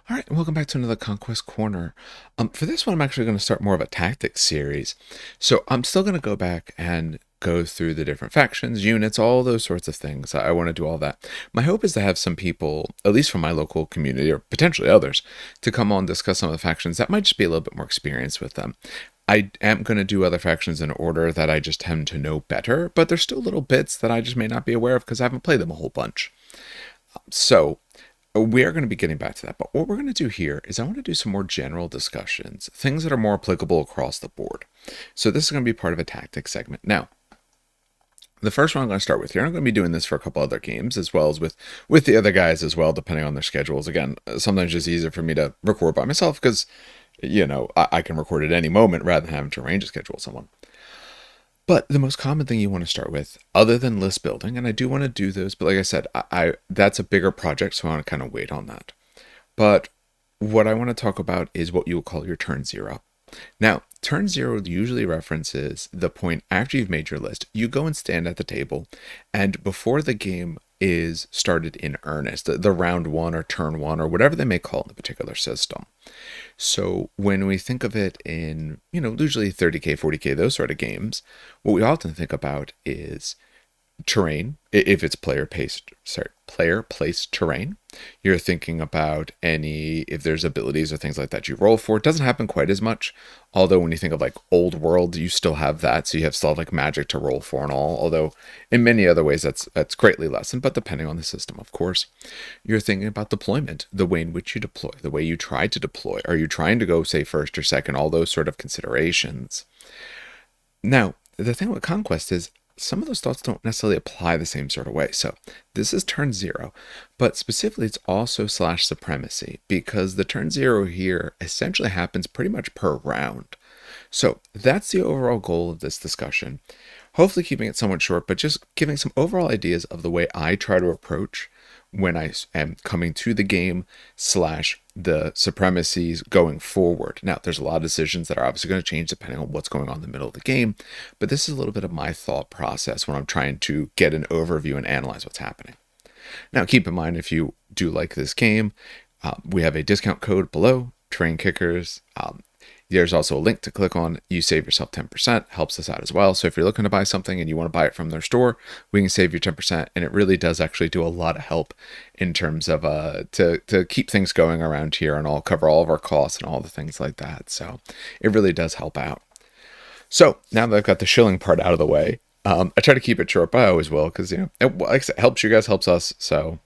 All right, welcome back to another Conquest Corner. For this one, I'm actually going to start more of a tactics series. So I'm still going to go back and go through the different factions, units, all those sorts of things. I want to do all that. My hope is to have some people, at least from my local community or potentially others, to come on and discuss some of the factions that might just be a little bit more experienced with them. I am going to do other factions in order that I just tend to know better, but there's still little bits that I just may not be aware of because I haven't played them a whole bunch. So we are going to be getting back to that, but what we're going to do here is I want to do some more general discussions, things that are more applicable across the board. So this is going to be part of a tactics segment. Now, the first one I'm going to start with here, I'm going to be doing this for a couple other games as well as with the other guys as well, depending on their schedules. Again, sometimes it's easier for me to record by myself because, I can record at any moment rather than having to arrange a schedule with someone. But the most common thing you want to start with, other than list building, and I do want to do those, but like I said, I that's a bigger project, so I want to kind of wait on that. But what I want to talk about is what you will call your turn zero. Now, turn zero usually references the point after you've made your list. You go and stand at the table, and before the game is started in earnest, the round one or turn one or whatever they may call it in the particular system. So when we think of it in, usually 30K, 40K, those sort of games, what we often think about is terrain. If it's player placed terrain, you're thinking about if there's abilities or things like that you roll for. It doesn't happen quite as much, although when you think of like old world, you still have that, so you still have like magic to roll for and all, although in many other ways that's greatly lessened, but depending on the system, of course. You're thinking about deployment, the way in which you deploy, the way you try to deploy. Are you trying to go, say, first or second? All those sort of considerations. Now, the thing with Conquest is some of those thoughts don't necessarily apply the same sort of way. So this is turn zero, but specifically it's also slash supremacy, because the turn zero here essentially happens pretty much per round. So that's the overall goal of this discussion. Hopefully keeping it somewhat short, but just giving some overall ideas of the way I try to approach when I am coming to the game slash the supremacies going forward. Now, there's a lot of decisions that are obviously going to change depending on what's going on in the middle of the game, but this is a little bit of my thought process when I'm trying to get an overview and analyze what's happening. Now, keep in mind, if you do like this game, we have a discount code below, Train Kickers. There's also a link to click on. You save yourself 10%, helps us out as well. So if you're looking to buy something and you want to buy it from their store, we can save you 10%. And it really does actually do a lot of help in terms of to keep things going around here, and I'll cover all of our costs and all the things like that. So it really does help out. So now that I've got the shilling part out of the way, I try to keep it short, but I always will, because, like I said, it helps you guys, helps us. So,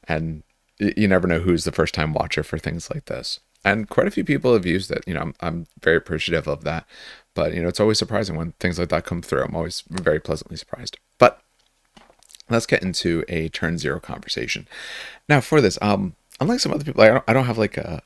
and you never know who's the first time watcher for things like this. And quite a few people have used it. I'm very appreciative of that. But, it's always surprising when things like that come through. I'm always very pleasantly surprised. But let's get into a turn zero conversation. Now, for this, unlike some other people, I don't have like a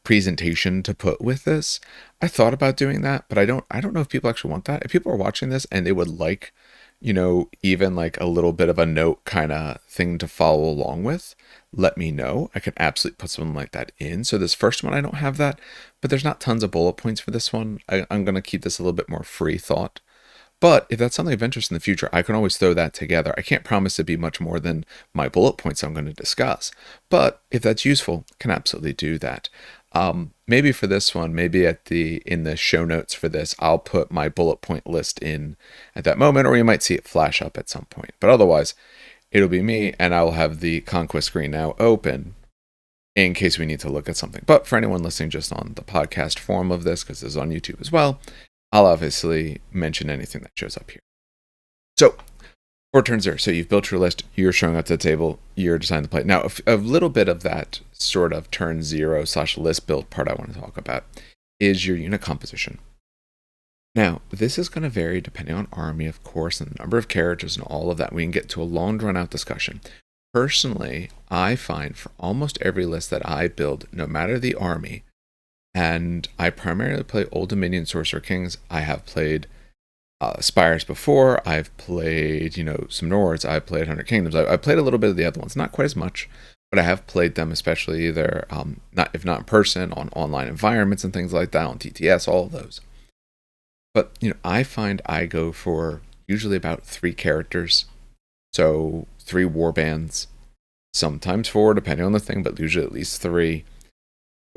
presentation to put with this. I thought about doing that, but I don't know if people actually want that. If people are watching this and they would like, even like a little bit of a note kind of thing to follow along with, let me know. I can absolutely put something like that in. So this first one, I don't have that, but there's not tons of bullet points for this one. I'm going to keep this a little bit more free thought. But if that's something of interest in the future, I can always throw that together. I can't promise to be much more than my bullet points I'm going to discuss. But if that's useful, I can absolutely do that. Maybe for this one, maybe in the show notes for this, I'll put my bullet point list in at that moment, or you might see it flash up at some point. But otherwise, it'll be me, and I'll have the Conquest screen now open in case we need to look at something. But for anyone listening just on the podcast form of this, because this is on YouTube as well, I'll obviously mention anything that shows up here. So, for turn zero, so you've built your list, you're showing up to the table, you're deciding to play. Now, a little bit of that sort of turn zero slash list build part I want to talk about is your unit composition. Now, this is going to vary depending on army, of course, and the number of characters and all of that. We can get to a long, drawn-out discussion. Personally, I find for almost every list that I build, no matter the army, and I primarily play Old Dominion Sorcerer Kings. I have played Spires before. I've played, some Nords. I've played Hundred Kingdoms. I've played a little bit of the other ones, not quite as much, but I have played them, especially either, if not in person, on online environments and things like that, on TTS, all of those. But, I find I go for usually about 3 characters. So 3 war bands, sometimes 4, depending on the thing, but usually at least 3.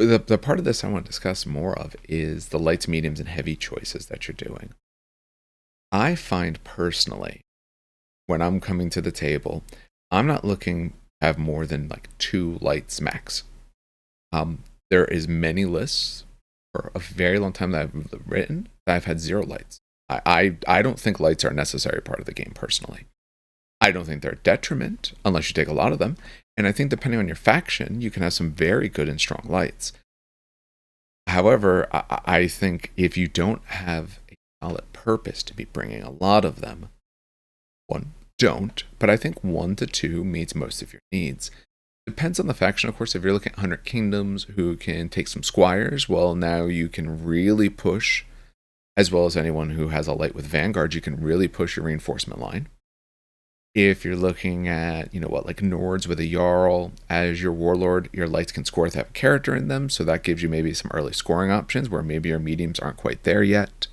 the part of this I want to discuss more of is the lights, mediums, and heavy choices that you're doing. I find personally, when I'm coming to the table, I'm not looking to have more than like 2 lights max. There is many lists for a very long time that I've written that I've had 0 lights. I don't think lights are a necessary part of the game personally. I don't think they're a detriment unless you take a lot of them. And I think depending on your faction, you can have some very good and strong lights. However, I think if you don't have a solid purpose to be bringing a lot of them, one, don't. But I think 1 to 2 meets most of your needs. Depends on the faction, of course. If you're looking at 100 Kingdoms who can take some squires, well, now you can really push, as well as anyone who has a light with Vanguard, you can really push your reinforcement line. If you're looking at, like Nords with a Jarl as your warlord, your lights can score if they have a character in them, so that gives you maybe some early scoring options where maybe your mediums aren't quite there yet.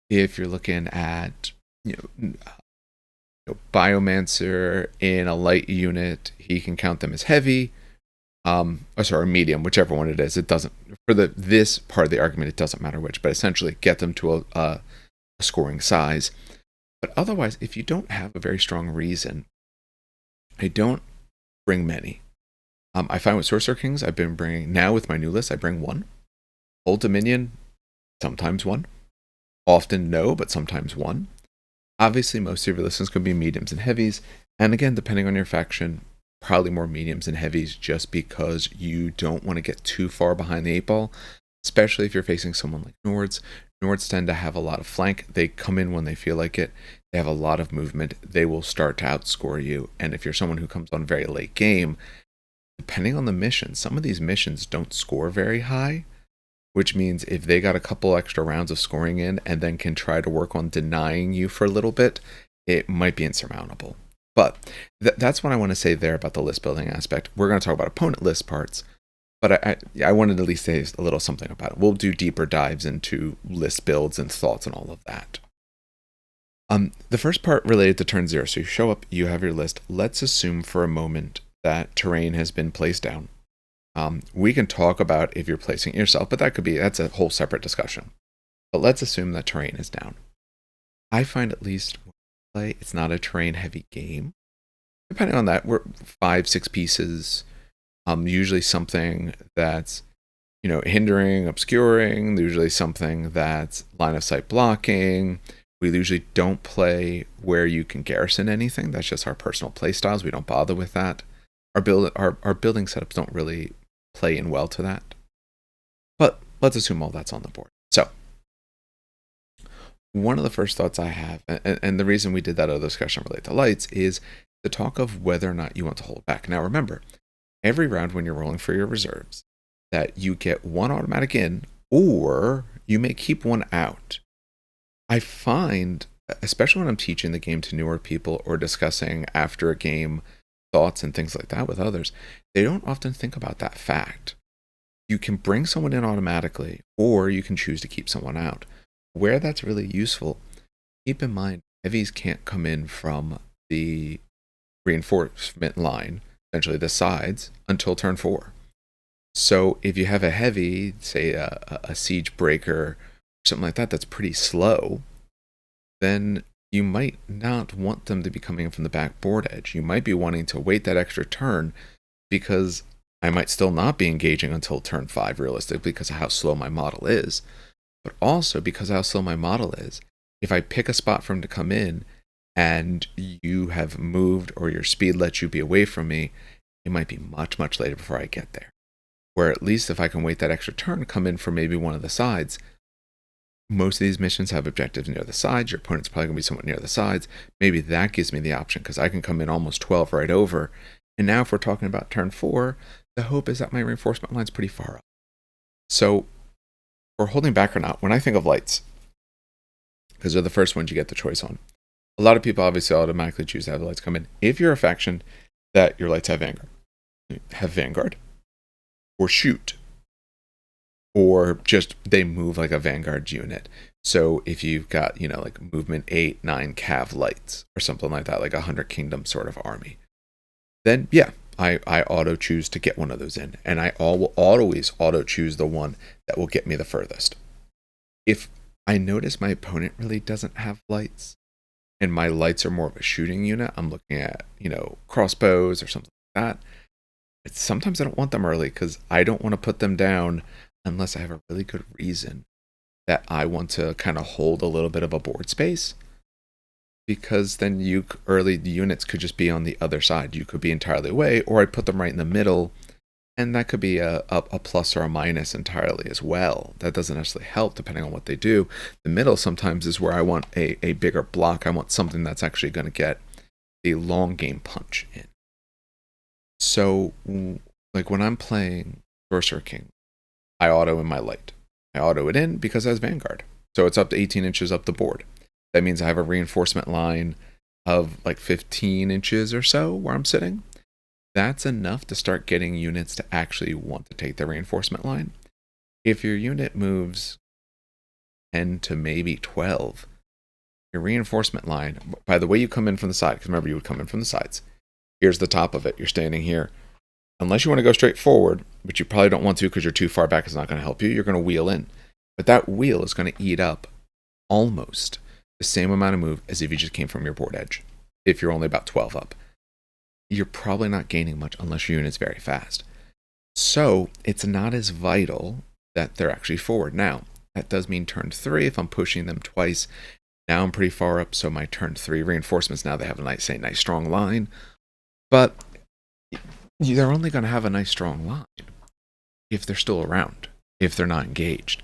If you're looking at, Biomancer in a light unit, he can count them as heavy, medium, whichever one it is. It doesn't, for this part of the argument, it doesn't matter which, but essentially get them to a scoring size. But otherwise, if you don't have a very strong reason, I don't bring many. I find with Sorcerer Kings, I've been bringing, now with my new list, I bring 1. Old Dominion, sometimes 1. Often no, but sometimes 1. Obviously, most of your lists could be mediums and heavies. And again, depending on your faction, probably more mediums and heavies just because you don't want to get too far behind the 8 ball, especially if you're facing someone like Nords. Nords tend to have a lot of flank. They come in when they feel like it. They have a lot of movement. They will start to outscore you. And if you're someone who comes on very late game, depending on the mission, some of these missions don't score very high, which means if they got a couple extra rounds of scoring in and then can try to work on denying you for a little bit, it might be insurmountable. But that's what I want to say there about the list building aspect. We're going to talk about opponent list parts, but I wanted to at least say a little something about it. We'll do deeper dives into list builds and thoughts and all of that. The first part related to turn 0. So you show up, you have your list. Let's assume for a moment that terrain has been placed down. We can talk about if you're placing it yourself, but that's a whole separate discussion. But let's assume that terrain is down. I find at least when I play, it's not a terrain heavy game. Depending on that, we're 5-6 pieces. Usually something that's, hindering, obscuring, usually something that's line of sight blocking. We usually don't play where you can garrison anything. That's just our personal play styles. We don't bother with that. Our building setups don't really play in well to that. But let's assume all that's on the board. So one of the first thoughts I have, and the reason we did that other discussion related to lights, is the talk of whether or not you want to hold back. Now remember, every round when you're rolling for your reserves, that you get 1 automatic in, or you may keep 1 out. I find, especially when I'm teaching the game to newer people or discussing after a game thoughts and things like that with others, they don't often think about that fact. You can bring someone in automatically, or you can choose to keep someone out. Where that's really useful, keep in mind, heavies can't come in from the reinforcement line, essentially the sides, until turn 4. So if you have a heavy, say a siege breaker, something like that, that's pretty slow, then you might not want them to be coming in from the back board edge. You might be wanting to wait that extra turn because I might still not be engaging until turn 5 realistically because of how slow my model is. But also because of how slow my model is, if I pick a spot for him to come in and you have moved or your speed lets you be away from me, it might be much, much later before I get there. Where at least if I can wait that extra turn, come in from maybe one of the sides. Most of these missions have objectives near the sides. Your opponent's probably going to be somewhat near the sides. Maybe that gives me the option because I can come in almost 12 right over. And now if we're talking about turn 4, the hope is that my reinforcement line's pretty far up. So for holding back or not, when I think of lights, because they're the first ones you get the choice on, a lot of people obviously automatically choose to have the lights come in. If you're a faction that your lights have Vanguard, or shoot, or just they move like a Vanguard unit. So if you've got, like movement 8, 9 cav lights or something like that, like a 100 Kingdom sort of army, then yeah, I auto choose to get one of those in, and I will always auto choose the one that will get me the furthest. If I notice my opponent really doesn't have lights, and my lights are more of a shooting unit, I'm looking at, crossbows or something like that. Sometimes I don't want them early because I don't want to put them down unless I have a really good reason that I want to kind of hold a little bit of a board space. Because then early units could just be on the other side. You could be entirely away, or I put them right in the middle, and that could be a plus or a minus entirely as well. That doesn't necessarily help depending on what they do. The middle sometimes is where I want a bigger block. I want something that's actually going to get the long game punch in. So, like when I'm playing Sorcerer King, I auto in my light. I auto it in because it has Vanguard. So it's up to 18 inches up the board. That means I have a reinforcement line of like 15 inches or so where I'm sitting. That's enough to start getting units to actually want to take the reinforcement line. If your unit moves 10 to maybe 12, your reinforcement line, by the way you come in from the side, because remember you would come in from the sides. Here's the top of it. You're standing here. Unless you want to go straight forward, which you probably don't want to because you're too far back, it's not going to help you, you're going to wheel in. But that wheel is going to eat up almost the same amount of move as if you just came from your board edge. If you're only about 12 up, you're probably not gaining much unless your unit's very fast. So it's not as vital that they're actually forward. Now, that does mean turn 3, if I'm pushing them twice, now I'm pretty far up, so my turn 3 reinforcements, now they have a nice strong line. But they're only going to have a nice strong line if they're still around, if they're not engaged.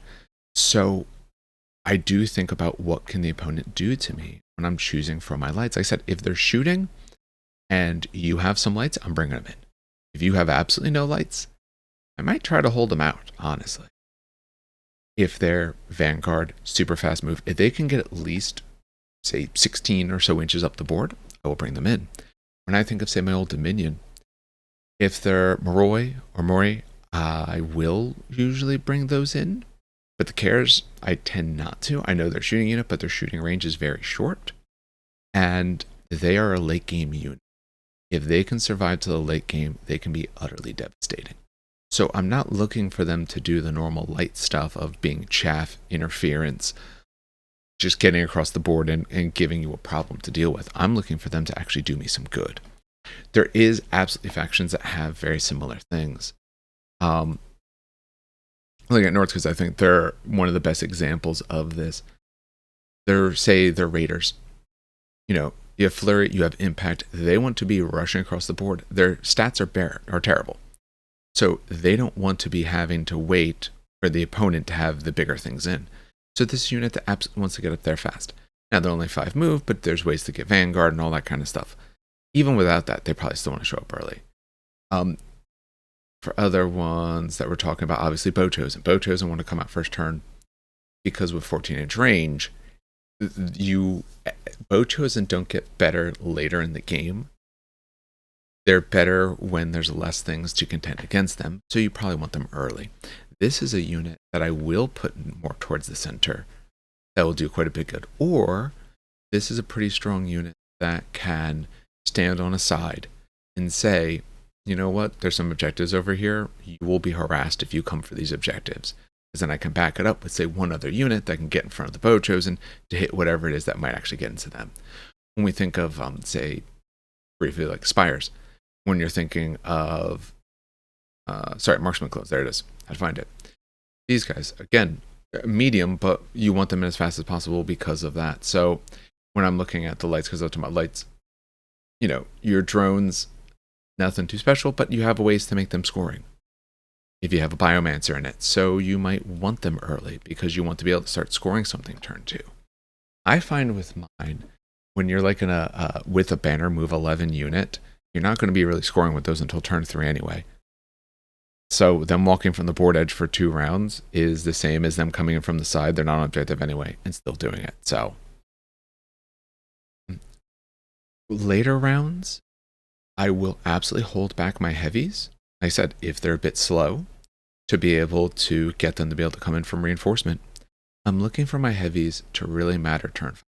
So I do think about what can the opponent do to me when I'm choosing for my lights. Like I said, if they're shooting and you have some lights, I'm bringing them in. If you have absolutely no lights, I might try to hold them out, honestly. If they're Vanguard, super fast move, if they can get at least, say, 16 or so inches up the board, I will bring them in. When I think of, say, my old Dominion, if they're Moroi or Mori, I will usually bring those in. But the Cares, I tend not to. I know they're shooting unit, but their shooting range is very short. And they are a late game unit. If they can survive to the late game, they can be utterly devastating. So I'm not looking for them to do the normal light stuff of being chaff, interference, just getting across the board and giving you a problem to deal with. I'm looking for them to actually do me some good. There is absolutely factions that have very similar things. Looking at North, because I think they're one of the best examples of this. They're Raiders. You have Flurry, you have Impact. They want to be rushing across the board. Their stats are terrible. So they don't want to be having to wait for the opponent to have the bigger things in. So this unit that absolutely wants to get up there fast. Now they're only 5 move, but there's ways to get Vanguard and all that kind of stuff. Even without that, they probably still want to show up early. For other ones that we're talking about, obviously Bow Chosen. Bow Chosen want to come out first turn because with 14-inch range, Bow Chosen don't get better later in the game. They're better when there's less things to contend against them, so you probably want them early. This is a unit that I will put more towards the center that will do quite a bit good. Or this is a pretty strong unit that can stand on a side and say, you know what, there's some objectives over here. You will be harassed if you come for these objectives. Because then I can back it up with, say, one other unit that can get in front of the Bow Chosen to hit whatever it is that might actually get into them. When we think of, say, briefly like Spires, when you're thinking of, Marksman Clones, there it is. I'd find it. These guys, again, medium, but you want them in as fast as possible because of that. So when I'm looking at the lights, because I'm talking about lights, your drones, nothing too special, but you have ways to make them scoring if you have a Biomancer in it. So you might want them early because you want to be able to start scoring something turn 2. I find with mine, when you're like with a banner move 11 unit, you're not going to be really scoring with those until turn 3 anyway. So them walking from the board edge for 2 rounds is the same as them coming in from the side. They're not on objective anyway and still doing it. So later rounds, I will absolutely hold back my heavies. Like I said, if they're a bit slow, to be able to get them to be able to come in from reinforcement. I'm looking for my heavies to really matter turn 5.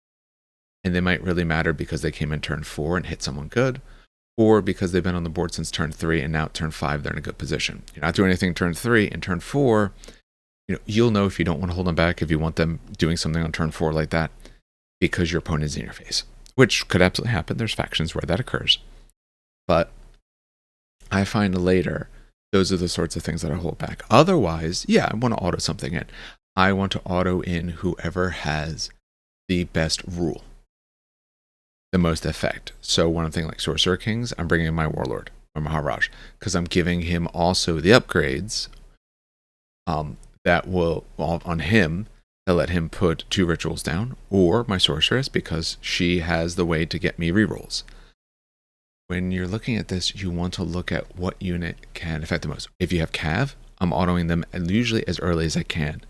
And they might really matter because they came in turn 4 and hit someone good. or because they've been on the board since turn 3 and now at turn 5 they're in a good position. You're not doing anything turn 3 and turn 4. You'll know if you don't want to hold them back, if you want them doing something on turn 4 like that, because your opponent's in your face, which could absolutely happen. There's factions where that occurs. But I find later, those are the sorts of things that I hold back. Otherwise, yeah, I want to auto something in. I want to auto in whoever has the best rule, the most effect. So when I'm thinking like Sorcerer Kings, I'm bringing in my Warlord or Maharaj, because I'm giving him also the upgrades that will, on him, to let him put 2 rituals down, or my Sorceress, because she has the way to get me rerolls. When you're looking at this, you want to look at what unit can affect the most. If you have Cav, I'm autoing them usually as early as I can,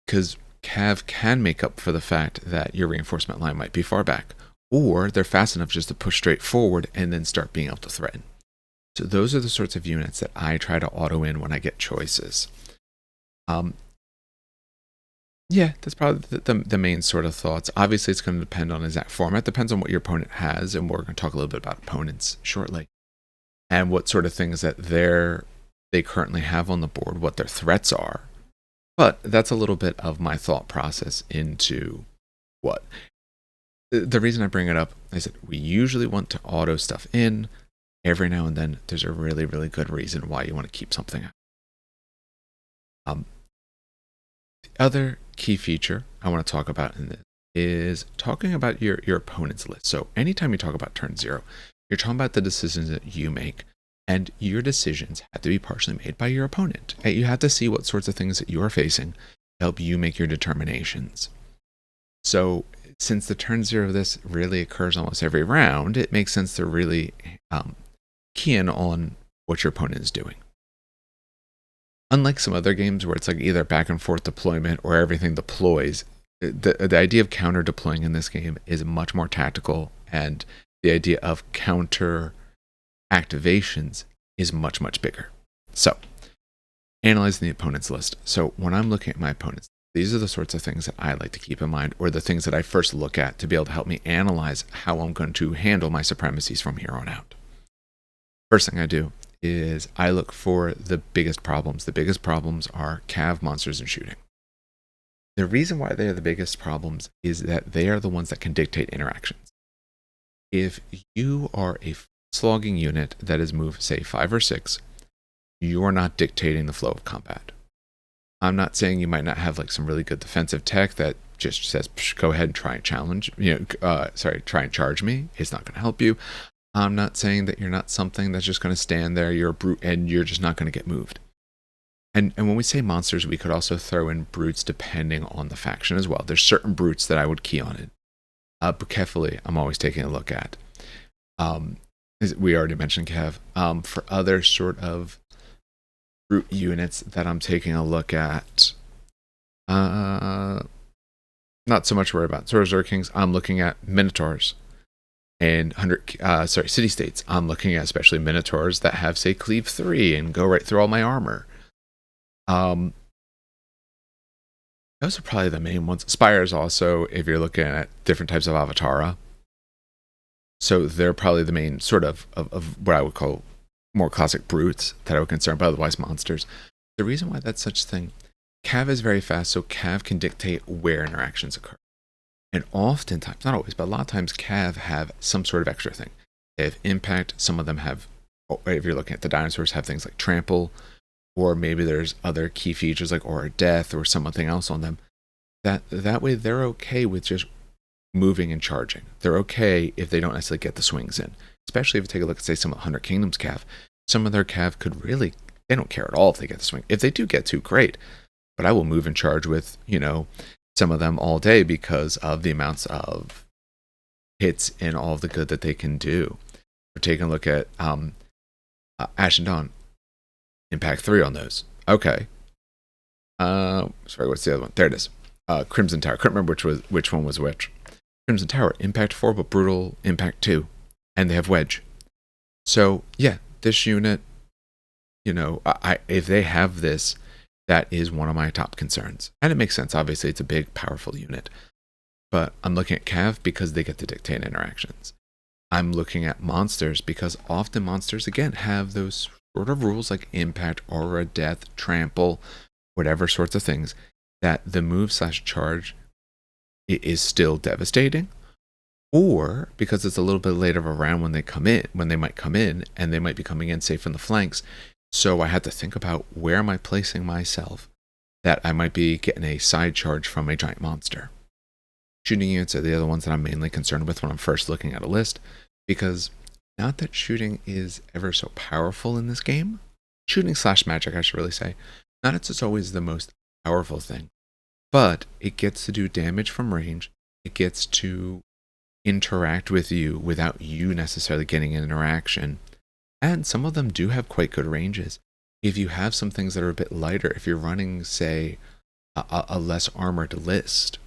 because Cav can make up for the fact that your reinforcement line might be far back, or they're fast enough just to push straight forward and then start being able to threaten. So those are the sorts of units that I try to auto in when I get choices. Yeah, that's probably the main sort of thoughts. Obviously, it's going to depend on exact format. Depends on what your opponent has, and we're going to talk a little bit about opponents shortly, and what sort of things that they currently have on the board, what their threats are. But that's a little bit of my thought process into what. The reason I bring it up is that we usually want to auto stuff in. Every now and then, there's a really, really good reason why you want to keep something out. The other key feature I want to talk about in this is talking about your opponent's list. So anytime you talk about turn 0, you're talking about the decisions that you make, and your decisions have to be partially made by your opponent. You have to see what sorts of things that you are facing to help you make your determinations. So since the turn 0 of this really occurs almost every round, it makes sense to really key in on what your opponent is doing. Unlike some other games where it's like either back and forth deployment or everything deploys, the idea of counter deploying in this game is much more tactical, and the idea of counter activations is much, much bigger. So, analyzing the opponent's list. So when I'm looking at my opponents, these are the sorts of things that I like to keep in mind, or the things that I first look at to be able to help me analyze how I'm going to handle my supremacies from here on out. First thing I do is I look for the biggest problems. The biggest problems are Cav, monsters, and shooting. The reason why they are the biggest problems is that they are the ones that can dictate interactions. If you are a slogging unit that is moved, say, 5 or 6, you are not dictating the flow of combat. I'm not saying you might not have like some really good defensive tech that just says, go ahead and try and try and charge me. It's not going to help you. I'm not saying that you're not something that's just going to stand there, you're a brute, and you're just not going to get moved. And when we say monsters, we could also throw in brutes depending on the faction as well. There's certain brutes that I would key on it. But carefully, I'm always taking a look at. We already mentioned Kev. For other sort of brute units that I'm taking a look at, not so much worried about Sorcerer Kings. I'm looking at Minotaurs. And city-states, I'm looking at especially Minotaurs that have, say, Cleave 3 and go right through all my armor. Those are probably the main ones. Spires also, if you're looking at different types of Avatara. So they're probably the main sort of what I would call more classic brutes that I would consider, but otherwise monsters. The reason why that's such a thing, Cav is very fast, so Cav can dictate where interactions occur. And oftentimes, not always, but a lot of times Cav have some sort of extra thing. They have impact. Some of them have, if you're looking at the dinosaurs, have things like trample, or maybe there's other key features like aura death or something else on them. That way they're okay with just moving and charging. They're okay if they don't necessarily get the swings in. Especially if you take a look at, say, some of 100 Kingdoms Cav. Some of their Cav could really, they don't care at all if they get the swing. If they do get to, great. But I will move and charge with, some of them all day because of the amounts of hits and all of the good that they can do. We're taking a look at Ash and Dawn. Impact 3 on those. Okay. Sorry, what's the other one? There it is. Crimson Tower. I couldn't remember which one was which. Crimson Tower, Impact 4, but Brutal Impact 2. And they have Wedge. So, yeah, this unit, if they have this, that is one of my top concerns. And it makes sense. Obviously, it's a big, powerful unit. But I'm looking at Cav because they get to dictate interactions. I'm looking at monsters because often monsters, again, have those sort of rules like impact, aura, death, trample, whatever sorts of things, that the move slash charge is still devastating. Or because it's a little bit later of a round when they might come in, and they might be coming in, say, from the flanks. So I had to think about where am I placing myself that I might be getting a side charge from a giant monster. Shooting units are the other ones that I'm mainly concerned with when I'm first looking at a list, because not that shooting is ever so powerful in this game. Shooting slash magic, I should really say. Not that it's always the most powerful thing, but it gets to do damage from range. It gets to interact with you without you necessarily getting an interaction. And some of them do have quite good ranges. If you have some things that are a bit lighter, if you're running, say, a less armored list,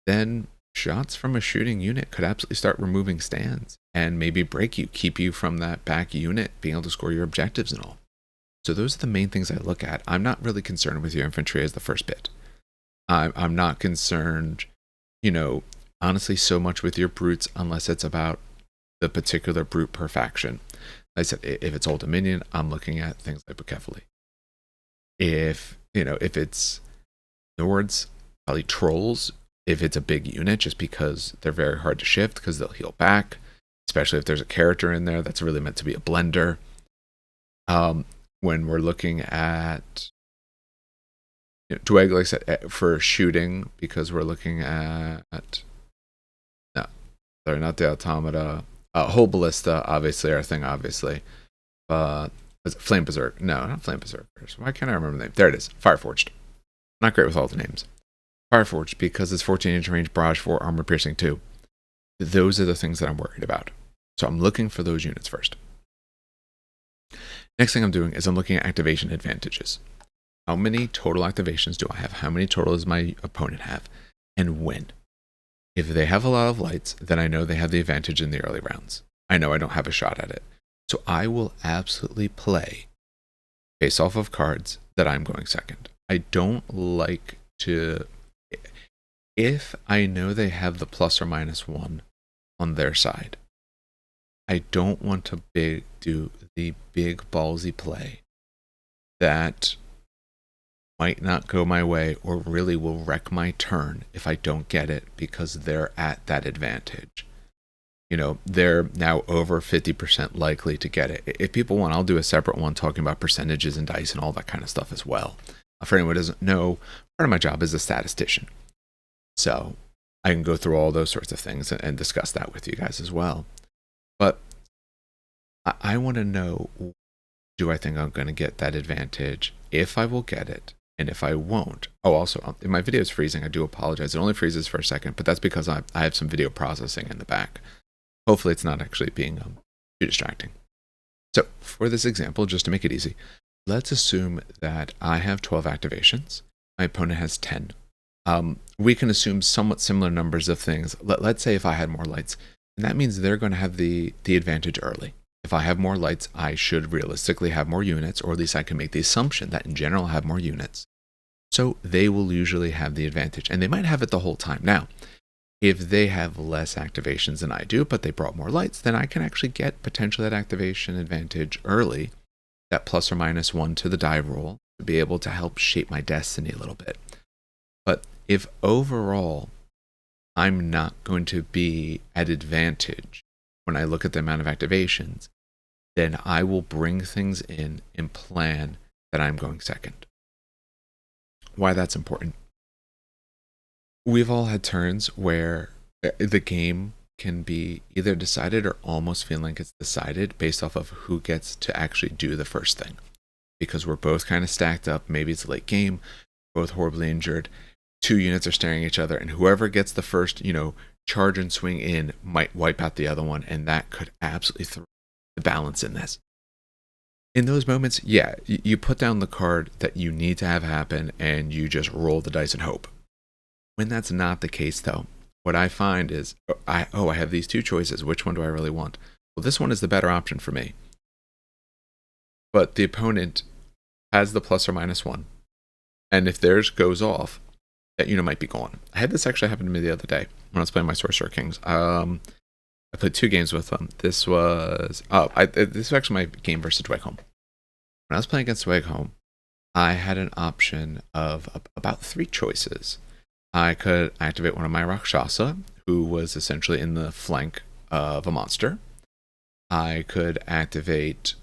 then shots from a shooting unit could absolutely start removing stands and maybe break you, keep you from that back unit being able to score your objectives and all. So those are the main things I look at. I'm not really concerned with your infantry as the first bit. I'm not concerned, honestly, so much with your brutes unless it's about the particular brute per faction. Like I said, if it's Old Dominion, I'm looking at things like Bucephaly. If it's Nords, probably Trolls, if it's a big unit, just because they're very hard to shift because they'll heal back, especially if there's a character in there that's really meant to be a blender. When we're looking at Dweg, like I said, for shooting, because we're looking at no, sorry, not the Automata. Whole Ballista, obviously, our thing, obviously. But Flame Berserk. No, not Flame Berserkers. Why can't I remember the name? There it is. Fireforged. Not great with all the names. Fireforged, because it's 14-inch range, barrage 4, armor piercing 2. Those are the things that I'm worried about. So I'm looking for those units first. Next thing I'm doing is I'm looking at activation advantages. How many total activations do I have? How many total does my opponent have? And when? If they have a lot of lights, then I know they have the advantage in the early rounds. I know I don't have a shot at it. So I will absolutely play based off of cards that I'm going second. I don't like to... If I know they have the plus or minus 1 on their side, I don't want to do the big ballsy play that might not go my way or really will wreck my turn if I don't get it because they're at that advantage. They're now over 50% likely to get it. If people want, I'll do a separate one talking about percentages and dice and all that kind of stuff as well. For anyone who doesn't know, part of my job is a statistician. So I can go through all those sorts of things and discuss that with you guys as well. But I want to know, do I think I'm going to get that advantage? If I will get it, and if I won't. Oh, also, my video is freezing. I do apologize. It only freezes for a second, but that's because I have some video processing in the back. Hopefully it's not actually being too distracting. So for this example, just to make it easy, let's assume that I have 12 activations. My opponent has 10. We can assume somewhat similar numbers of things. Let's say if I had more lights, and that means they're going to have the advantage early. If I have more lights, I should realistically have more units, or at least I can make the assumption that in general I have more units. So they will usually have the advantage, and they might have it the whole time. Now, if they have less activations than I do, but they brought more lights, then I can actually get potentially that activation advantage early, that plus or minus 1 to the die roll, to be able to help shape my destiny a little bit. But if overall I'm not going to be at advantage when I look at the amount of activations, then I will bring things in and plan that I'm going second. Why that's important. We've all had turns where the game can be either decided or almost feeling like it's decided based off of who gets to actually do the first thing. Because we're both kind of stacked up. Maybe it's a late game, both horribly injured. 2 units are staring at each other, and whoever gets the first, charge and swing in might wipe out the other one, and that could absolutely throw the balance in this. In those moments, yeah, you put down the card that you need to have happen, and you just roll the dice and hope. When that's not the case, though, what I find is, I have these 2 choices. Which one do I really want? Well, this one is the better option for me. But the opponent has the plus or minus 1, and if theirs goes off, that unit might be gone. I had this actually happen to me the other day when I was playing my Sorcerer Kings. I played 2 games with them. This was this was actually my game versus Dweghom. When I was playing against Dweghom, I had an option of about 3 choices. I could activate one of my Rakshasa, who was essentially in the flank of a monster. I could activate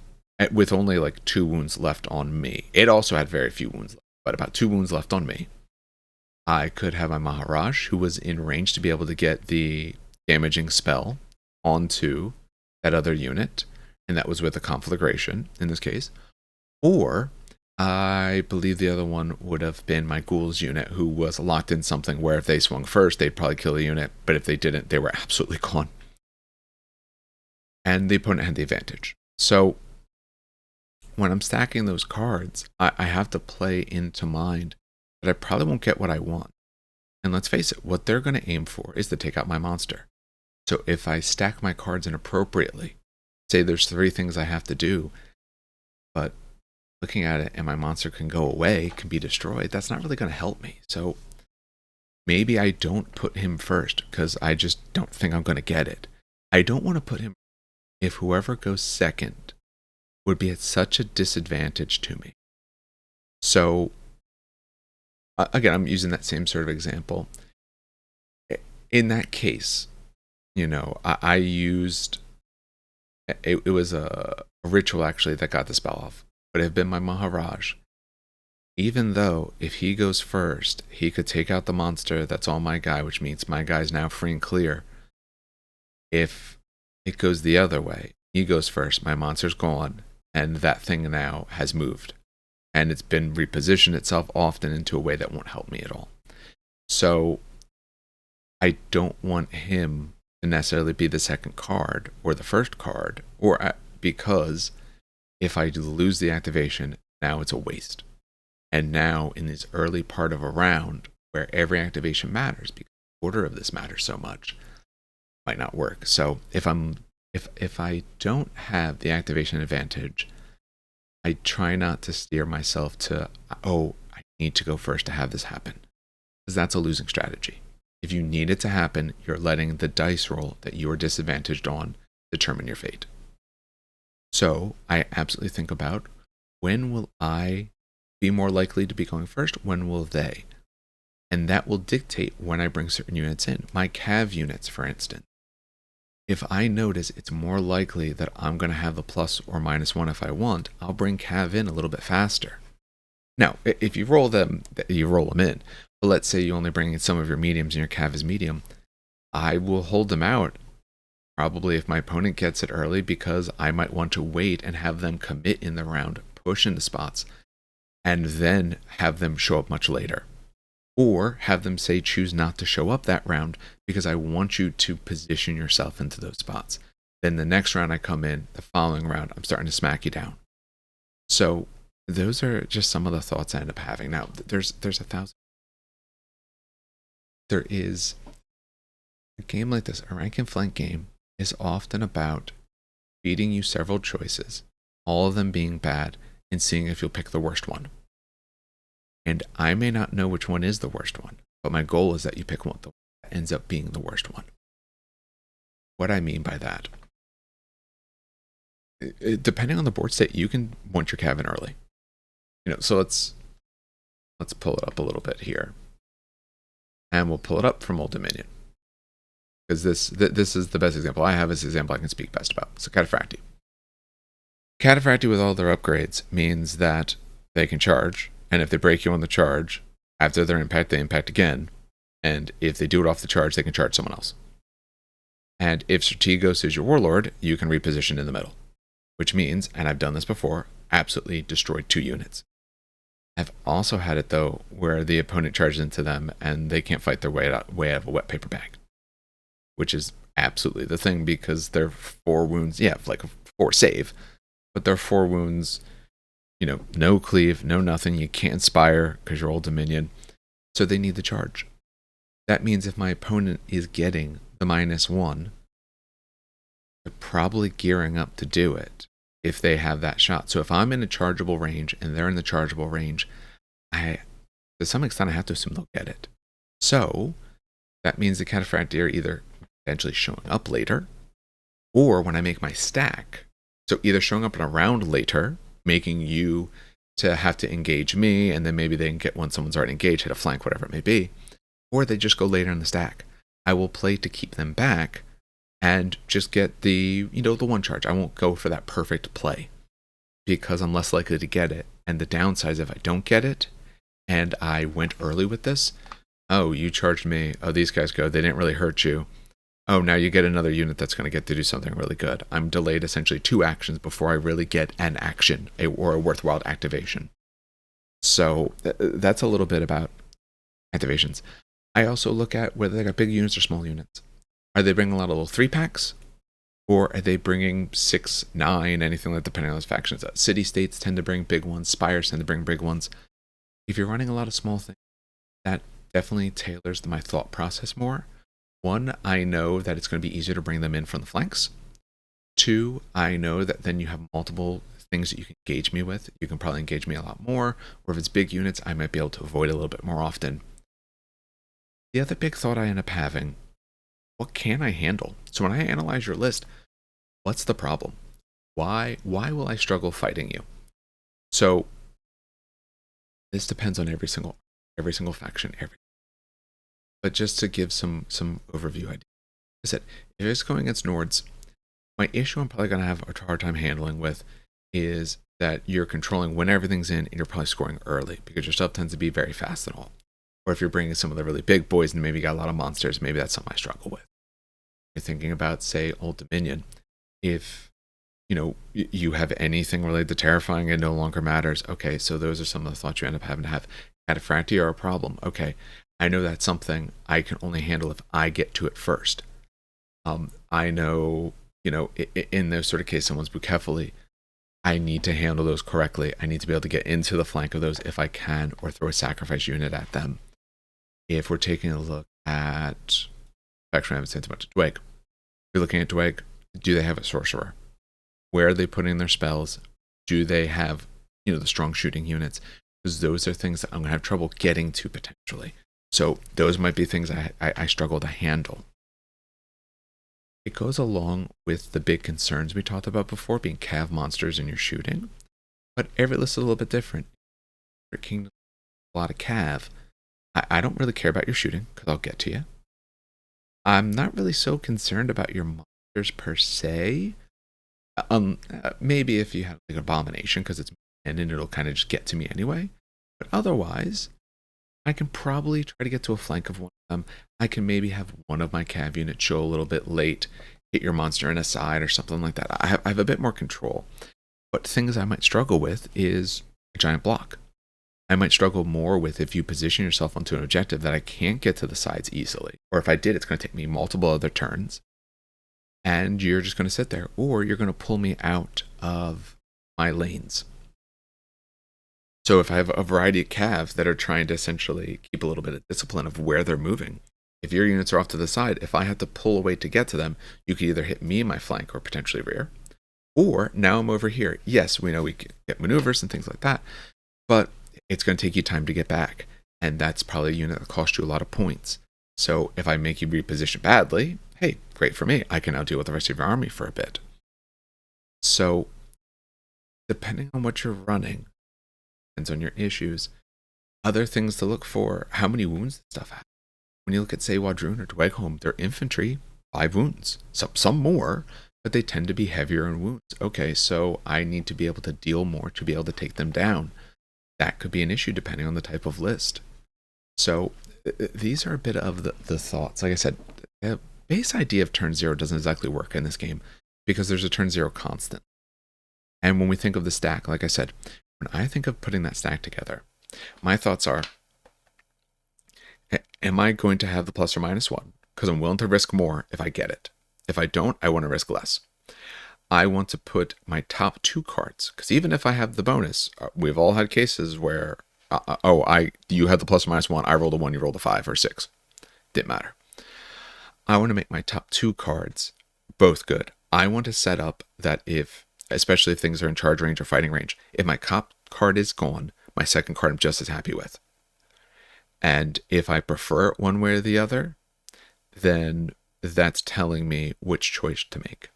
with only like 2 wounds left on me. It also had very few wounds left, but about 2 wounds left on me. I could have my Maharaj, who was in range to be able to get the damaging spell onto that other unit, and that was with a conflagration in this case. Or I believe the other one would have been my Ghouls unit, who was locked in something where if they swung first, they'd probably kill the unit, but if they didn't, they were absolutely gone. And the opponent had the advantage. So when I'm stacking those cards, I have to play into mind that I probably won't get what I want. And let's face it, what they're going to aim for is to take out my monster. So if I stack my cards inappropriately, say there's 3 things I have to do, but looking at it and my monster can go away, can be destroyed, that's not really going to help me. So maybe I don't put him first because I just don't think I'm going to get it. I don't want to put him if whoever goes second would be at such a disadvantage to me. So again, I'm using that same sort of example. In that case, I used, it was a ritual actually that got the spell off, but it had been my Maharaj. Even though if he goes first, he could take out the monster that's on my guy, which means my guy's now free and clear. If it goes the other way, he goes first, my monster's gone, and that thing now has moved. And it's been repositioned itself often into a way that won't help me at all. So I don't want him to necessarily be the second card or the first card, because if I lose the activation, now it's a waste. And now in this early part of a round where every activation matters, because the order of this matters so much, might not work. So if I don't have the activation advantage, I try not to steer myself to, I need to go first to have this happen, because that's a losing strategy. If you need it to happen, you're letting the dice roll that you are disadvantaged on determine your fate. So I absolutely think about, when will I be more likely to be going first? When will they? And that will dictate when I bring certain units in. My cav units, for instance. If I notice it's more likely that I'm going to have the plus or -1 if I want, I'll bring cav in a little bit faster. Now, if you roll them in. But let's say you only bring in some of your mediums and your cav is medium, I will hold them out, probably if my opponent gets it early, because I might want to wait and have them commit in the round, push into spots, and then have them show up much later. Or have them say choose not to show up that round because I want you to position yourself into those spots. Then the next round I come in, the following round, I'm starting to smack you down. So those are just some of the thoughts I end up having. Now, there's 1,000. There is a game like this, a rank and flank game, is often about feeding you several choices, all of them being bad, and seeing if you'll pick the worst one. And I may not know which one is the worst one, but my goal is that you pick one that ends up being the worst one. What I mean by that, depending on the board state, you can want your cav in early. So let's pull it up a little bit here. And we'll pull it up from Old Dominion, because this is the best example I have. Is the example I can speak best about. So Cataphracti. Cataphracti with all their upgrades means that they can charge, and if they break you on the charge, after their impact, they impact again. And if they do it off the charge, they can charge someone else. And if Strategos is your warlord, you can reposition in the middle, which means, and I've done this before, absolutely destroyed 2 units. I've also had it, though, where the opponent charges into them and they can't fight their way out of a wet paper bag, which is absolutely the thing, because they're 4 wounds, like a 4 save, but they're 4 wounds, no cleave, no nothing. You can't inspire because you're Old Dominion, so they need the charge. That means if my opponent is getting the -1, they're probably gearing up to do it if they have that shot. So if I'm in a chargeable range and they're in the chargeable range, to some extent I have to assume they'll get it. So that means the Cataphracti are either potentially showing up later, Or when I make my stack, so either showing up in a round later, making you to have to engage me, and then maybe they can get when someone's already engaged, hit a flank, whatever it may be, or they just go later in the stack. I will play to keep them back and just get the one charge. I won't go for that perfect play because I'm less likely to get it. And the downside is if I don't get it and I went early with this, oh, you charged me. Oh, these guys go. They didn't really hurt you. Oh, now you get another unit that's going to get to do something really good. I'm delayed essentially 2 actions before I really get an action or a worthwhile activation. So that's a little bit about activations. I also look at whether they got big units or small units. Are they bringing a lot of little 3-packs? Or are they bringing 6, 9, anything like that, depending on those factions? City-states tend to bring big ones. Spires tend to bring big ones. If you're running a lot of small things, that definitely tailors my thought process more. 1, I know that it's going to be easier to bring them in from the flanks. 2, I know that then you have multiple things that you can engage me with. You can probably engage me a lot more. Or if it's big units, I might be able to avoid a little bit more often. The other big thought I end up having, what can I handle? So when I analyze your list, what's the problem? Why will I struggle fighting you? So this depends on every single faction, but just to give some overview idea. I said, if it's going against Nords, my issue I'm probably going to have a hard time handling with is that you're controlling when everything's in and you're probably scoring early because your stuff tends to be very fast and all. Or if you're bringing some of the really big boys and maybe you got a lot of monsters, maybe that's something I struggle with. You're thinking about, say, Old Dominion. If you have anything related to terrifying, it no longer matters. Okay, so those are some of the thoughts you end up having to have. Cataphractii are a problem. Okay, I know that's something I can only handle if I get to it first. I know, in those sort of cases, someone's Bucephaly, I need to handle those correctly. I need to be able to get into the flank of those if I can, or throw a sacrifice unit at them. If we're taking a look at, actually I haven't said too much, Dweg. If you're looking at Dweg, do they have a sorcerer? Where are they putting their spells? Do they have, the strong shooting units? Because those are things that I'm going to have trouble getting to potentially. So those might be things I struggle to handle. It goes along with the big concerns we talked about before, being cav monsters in your shooting. But every list is a little bit different. For Kingdom, a lot of cav. I don't really care about your shooting, because I'll get to you. I'm not really so concerned about your monsters per se. Maybe if you have like Abomination, because it's and it'll kind of just get to me anyway. But otherwise, I can probably try to get to a flank of one of them. I can maybe have one of my cav units show a little bit late, hit your monster in a side or something like that. I have a bit more control. But things I might struggle with is a giant block. I might struggle more with if you position yourself onto an objective that I can't get to the sides easily. Or if I did, it's going to take me multiple other turns. And you're just going to sit there. Or you're going to pull me out of my lanes. So if I have a variety of calves that are trying to essentially keep a little bit of discipline of where they're moving, if your units are off to the side, if I have to pull away to get to them, you could either hit me in my flank or potentially rear. Or now I'm over here. Yes, we know we can get maneuvers and things like that. But it's going to take you time to get back. And that's probably a unit that costs you a lot of points. So if I make you reposition badly, hey, great for me. I can now deal with the rest of your army for a bit. So depending on what you're running, depends on your issues. Other things to look for, how many wounds this stuff has. When you look at, say, Wadrun or Dweghome, they're infantry, 5 wounds. Some more, but they tend to be heavier in wounds. Okay, so I need to be able to deal more to be able to take them down. That could be an issue depending on the type of list. So these are a bit of the thoughts. Like I said, the base idea of turn 0 doesn't exactly work in this game because there's a turn 0 constant. And when we think of the stack, like I said, when I think of putting that stack together, my thoughts are, am I going to have the plus or minus 1? Because I'm willing to risk more if I get it. If I don't, I want to risk less. I want to put my top 2 cards, because even if I have the bonus, we've all had cases where, you had the plus or minus 1, I rolled a 1, you rolled a 5 or 6. Didn't matter. I want to make my top 2 cards both good. I want to set up that especially if things are in charge range or fighting range, if my top card is gone, my second card I'm just as happy with. And if I prefer it one way or the other, then that's telling me which choice to make.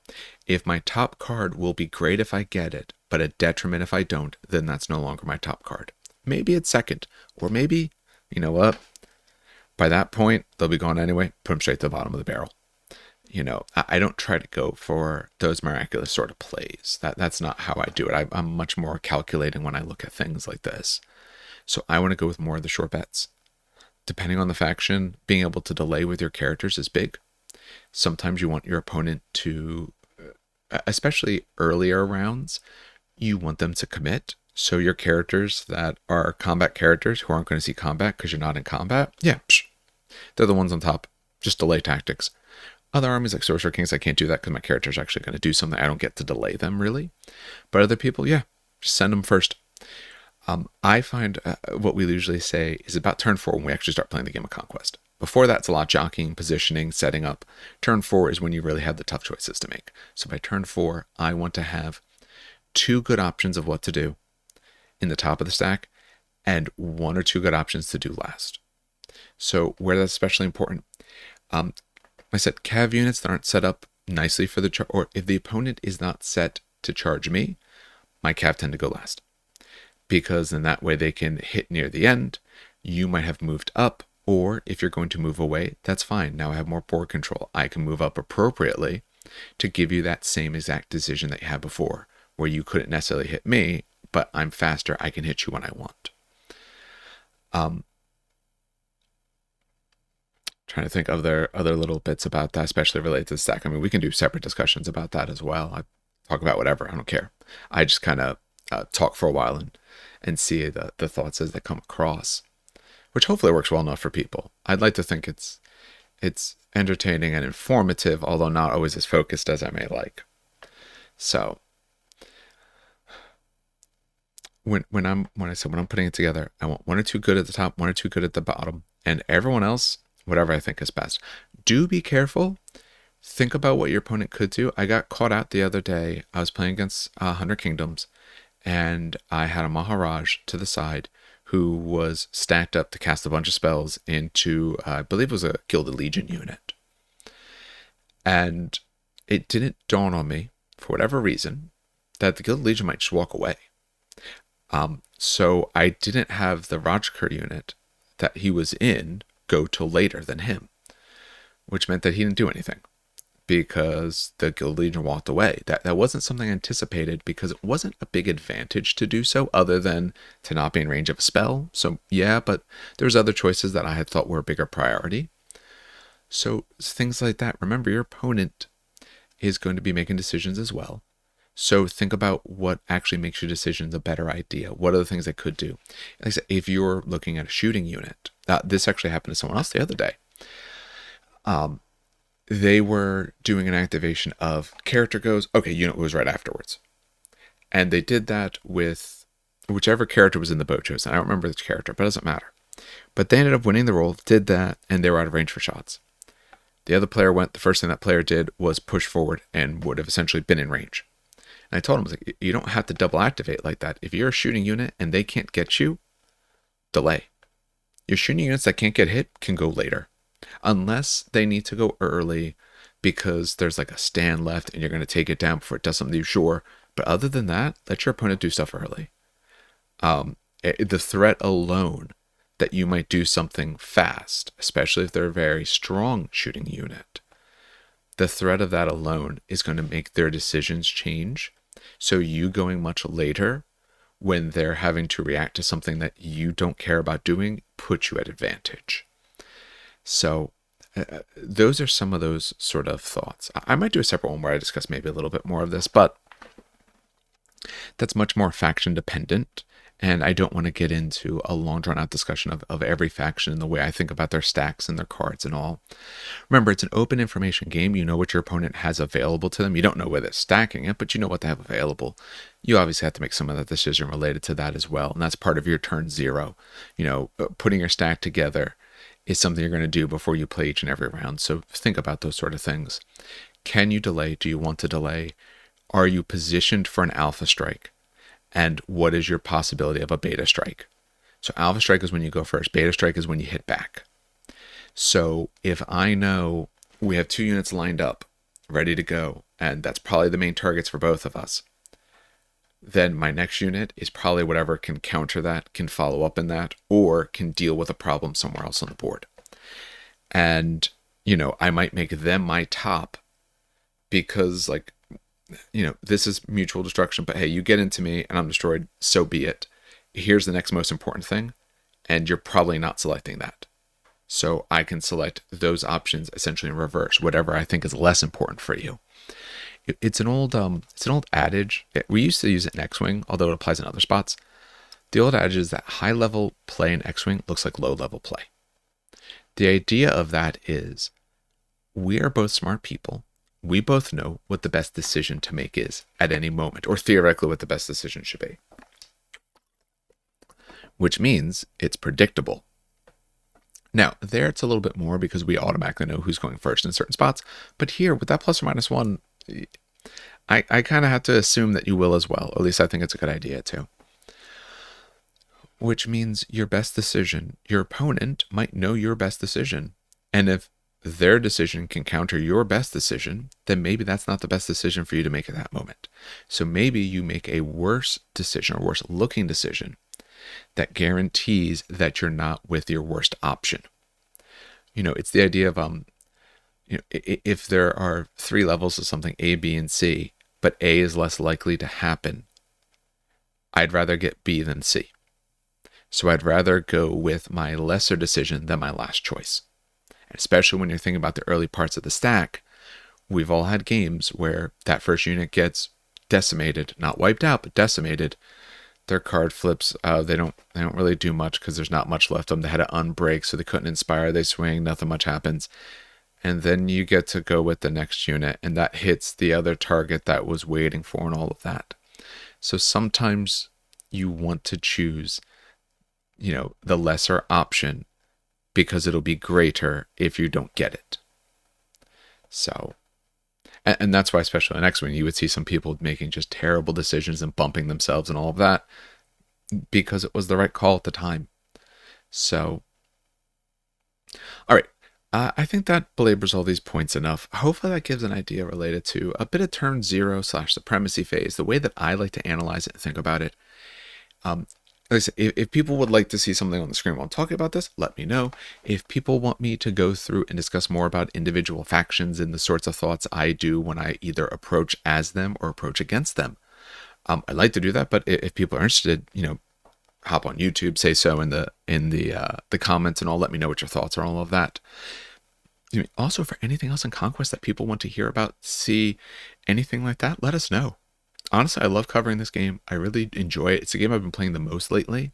If my top card will be great if I get it, but a detriment if I don't, then that's no longer my top card. Maybe it's second, or maybe, you know what? By that point, they'll be gone anyway. Put them straight to the bottom of the barrel. I don't try to go for those miraculous sort of plays. That's not how I do it. I'm much more calculating when I look at things like this. So I want to go with more of the short bets. Depending on the faction, being able to delay with your characters is big. Sometimes you want your opponent to, especially earlier rounds, you want them to commit. So your characters that are combat characters who aren't going to see combat because you're not in combat, yeah, they're the ones on top. Just delay tactics. Other armies like Sorcerer Kings, I can't do that because my character's actually going to do something. I don't get to delay them really. But other people, yeah, just send them first. I find what we usually say is about turn 4 when we actually start playing the game of Conquest. Before that, it's a lot of jockeying, positioning, setting up. Turn 4 is when you really have the tough choices to make. So by turn 4, I want to have 2 good options of what to do in the top of the stack and 1 or 2 good options to do last. So where that's especially important, I said cav units that aren't set up nicely for the charge, or if the opponent is not set to charge me, my cav tend to go last. Because in that way they can hit near the end. You might have moved up, or if you're going to move away, that's fine. Now I have more board control. I can move up appropriately to give you that same exact decision that you had before, where you couldn't necessarily hit me, but I'm faster. I can hit you when I want. Trying to think of other little bits about that, especially related to the stack. I mean, we can do separate discussions about that as well. I talk about whatever. I don't care. I just kind of talk for a while and see the thoughts as they come across, which hopefully works well enough for people. I'd like to think it's entertaining and informative, although not always as focused as I may like. So when I'm putting it together, I want 1 or 2 good at the top, 1 or 2 good at the bottom, and everyone else, whatever I think is best. Do be careful. Think about what your opponent could do. I got caught out the other day. I was playing against 100 Kingdoms, and I had a Maharaj to the side who was stacked up to cast a bunch of spells into, I believe it was a Gilded Legion unit. And it didn't dawn on me, for whatever reason, that the Gilded Legion might just walk away. So I didn't have the Rajkur unit that he was in go till later than him, which meant that he didn't do anything because the Gilded Legion walked away. That wasn't something anticipated because it wasn't a big advantage to do so other than to not be in range of a spell. So yeah, but there's other choices that I had thought were a bigger priority. So things like that. Remember, your opponent is going to be making decisions as well. So think about what actually makes your decisions a better idea. What are the things they could do? Like I said, if you're looking at a shooting unit, this actually happened to someone else the other day. They were doing an activation of character goes, okay, unit was right afterwards. And they did that with whichever character was in the boat chosen. I don't remember which character, but it doesn't matter. But they ended up winning the roll, did that, and they were out of range for shots. The other player went, the first thing that player did was push forward and would have essentially been in range. And I told him, I was like, you don't have to double activate like that. If you're a shooting unit and they can't get you, delay. Your shooting units that can't get hit can go later. Unless they need to go early because there's like a stand left and you're going to take it down before it does something, sure. But other than that, let your opponent do stuff early. The threat alone that you might do something fast, especially if they're a very strong shooting unit, the threat of that alone is going to make their decisions change. So you going much later when they're having to react to something that you don't care about doing puts you at advantage. So those are some of those sort of thoughts. I might do a separate one where I discuss maybe a little bit more of this, but that's much more faction dependent. And I don't want to get into a long drawn out discussion of every faction and the way I think about their stacks and their cards and all. Remember, it's an open information game. You know what your opponent has available to them. You don't know where they're stacking it, but you know what they have available. You obviously have to make some of that decision related to that as well. And that's part of your turn 0. Putting your stack together is something you're going to do before you play each and every round. So think about those sort of things. Can you delay? Do you want to delay? Are you positioned for an alpha strike? And what is your possibility of a beta strike? So alpha strike is when you go first. Beta strike is when you hit back. So if I know we have 2 units lined up, ready to go, and that's probably the main targets for both of us. Then my next unit is probably whatever can counter that, can follow up in that, or can deal with a problem somewhere else on the board. And, I might make them my top because, like, this is mutual destruction, but hey, you get into me and I'm destroyed, so be it. Here's the next most important thing, and you're probably not selecting that. So I can select those options essentially in reverse, whatever I think is less important for you. It's an old adage. We used to use it in X-Wing, although it applies in other spots. The old adage is that high-level play in X-Wing looks like low-level play. The idea of that is we are both smart people. We both know what the best decision to make is at any moment, or theoretically what the best decision should be. Which means it's predictable. Now, there it's a little bit more because we automatically know who's going first in certain spots. But here, with that ±1, I kind of have to assume that you will as well. At least I think it's a good idea too. Which means your best decision, your opponent might know your best decision. And if their decision can counter your best decision, then maybe that's not the best decision for you to make at that moment. So maybe you make a worse decision or worse looking decision that guarantees that you're not with your worst option. It's the idea of, if there are 3 levels of something, A, B, and C, but A is less likely to happen, I'd rather get B than C. So I'd rather go with my lesser decision than my last choice. And especially when you're thinking about the early parts of the stack, we've all had games where that first unit gets decimated, not wiped out, but decimated. Their card flips. They don't really do much because there's not much left of them. They had to unbreak, so they couldn't inspire. They swing, nothing much happens. And then you get to go with the next unit, and that hits the other target that was waiting for and all of that. So sometimes you want to choose, the lesser option because it'll be greater if you don't get it. So, and that's why, especially in X-Wing, you would see some people making just terrible decisions and bumping themselves and all of that because it was the right call at the time. So, all right. I think that belabors all these points enough. Hopefully that gives an idea related to a bit of turn 0/supremacy phase, the way that I like to analyze it and think about it. Like I said, if people would like to see something on the screen while I'm talking about this, let me know. If people want me to go through and discuss more about individual factions and the sorts of thoughts I do when I either approach as them or approach against them, I'd like to do that. But if people are interested, hop on YouTube, say so in the comments, and all. Let me know what your thoughts are on all of that. Also, for anything else in Conquest that people want to hear about, see anything like that, let us know. Honestly, I love covering this game. I really enjoy it. It's the game I've been playing the most lately.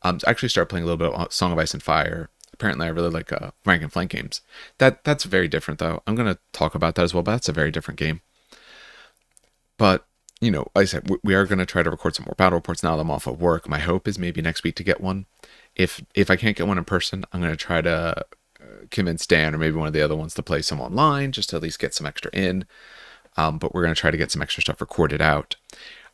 I actually started playing a little bit of Song of Ice and Fire. Apparently, I really like rank and flank games. That's very different, though. I'm going to talk about that as well, but that's a very different game. But, like I said, we are going to try to record some more battle reports now that I'm off of work. My hope is maybe next week to get one. If I can't get one in person, I'm going to try to convince Dan or maybe one of the other ones to play some online, just to at least get some extra in. But we're going to try to get some extra stuff recorded out.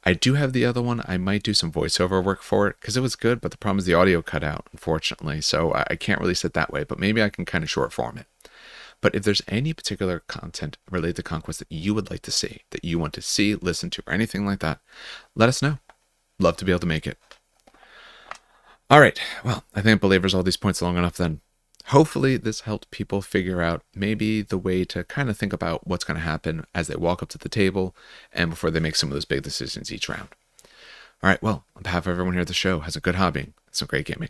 I do have the other one. I might do some voiceover work for it because it was good, but the problem is the audio cut out, unfortunately. So I can't release it that way, but maybe I can kind of short form it. But if there's any particular content related to Conquest that you would like to see, that you want to see, listen to, or anything like that, let us know. Love to be able to make it. All right. Well, I think it belabors all these points long enough then. Hopefully this helped people figure out maybe the way to kind of think about what's going to happen as they walk up to the table and before they make some of those big decisions each round. All right, well, on behalf of everyone here at the show, has a good hobbying and some great gaming.